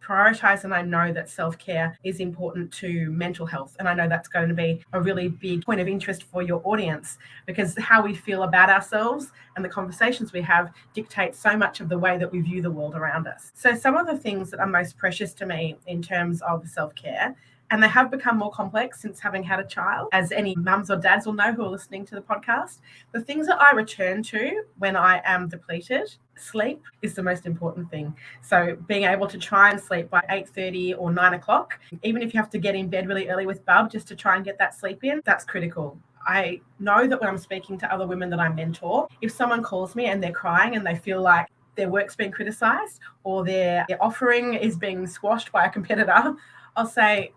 prioritize, and I know that self-care is important to mental health. And I know that's going to be a really big point of interest for your audience, because how we feel about ourselves and the conversations we have dictate so much of the way that we view the world around us. So some of the things that are most precious to me in terms of self-care, and they have become more complex since having had a child, as any mums or dads will know who are listening to the podcast. The things that I return to when I am depleted, sleep is the most important thing. So being able to try and sleep by 8:30 or 9 o'clock, even if you have to get in bed really early with Bub just to try and get that sleep in, that's critical. I know that when I'm speaking to other women that I mentor, if someone calls me and they're crying and they feel like their work's being criticized or their offering is being squashed by a competitor, I'll say,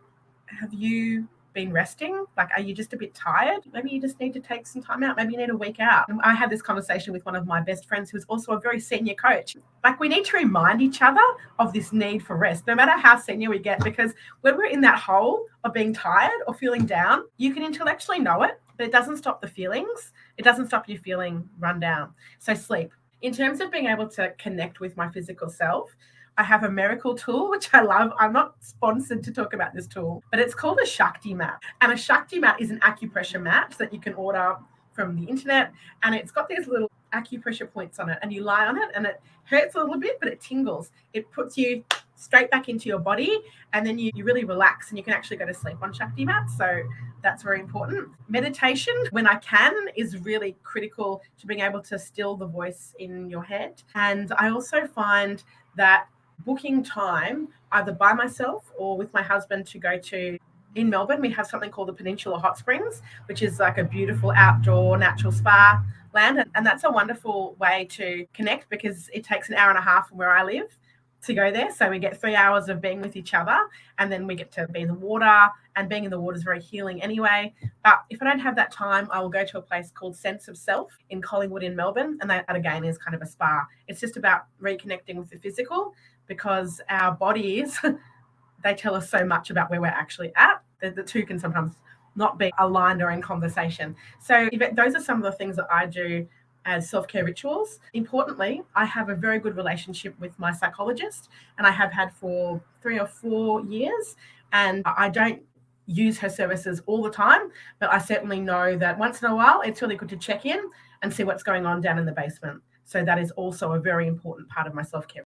have you been resting? Like, are you just a bit tired? Maybe you just need to take some time out. Maybe you need a week out. And I had this conversation with one of my best friends who's also a very senior coach. Like, we need to remind each other of this need for rest, no matter how senior we get, because when we're in that hole of being tired or feeling down, you can intellectually know it, but it doesn't stop the feelings. It doesn't stop you feeling run down. So sleep. In terms of being able to connect with my physical self, I have a miracle tool, which I love. I'm not sponsored to talk about this tool, but it's called a Shakti mat. And a Shakti mat is an acupressure mat that you can order from the internet. And it's got these little acupressure points on it. And you lie on it and it hurts a little bit, but it tingles. It puts you straight back into your body. And then you really relax and you can actually go to sleep on Shakti mat. So that's very important. Meditation, when I can, is really critical to being able to still the voice in your head. And I also find that booking time either by myself or with my husband to go to, in Melbourne, we have something called the Peninsula Hot Springs, which is like a beautiful outdoor natural spa land. And that's a wonderful way to connect because it takes an hour and a half from where I live to go there. So we get 3 hours of being with each other and then we get to be in the water, and being in the water is very healing anyway. But if I don't have that time, I will go to a place called Sense of Self in Collingwood in Melbourne. And that again is kind of a spa. It's just about reconnecting with the physical, because our bodies, they tell us so much about where we're actually at. The two can sometimes not be aligned or in conversation. So Yvette, those are some of the things that I do as self-care rituals. Importantly, I have a very good relationship with my psychologist, and I have had for 3 or 4 years. And I don't use her services all the time, but I certainly know that once in a while, it's really good to check in and see what's going on down in the basement. So that is also a very important part of my self-care.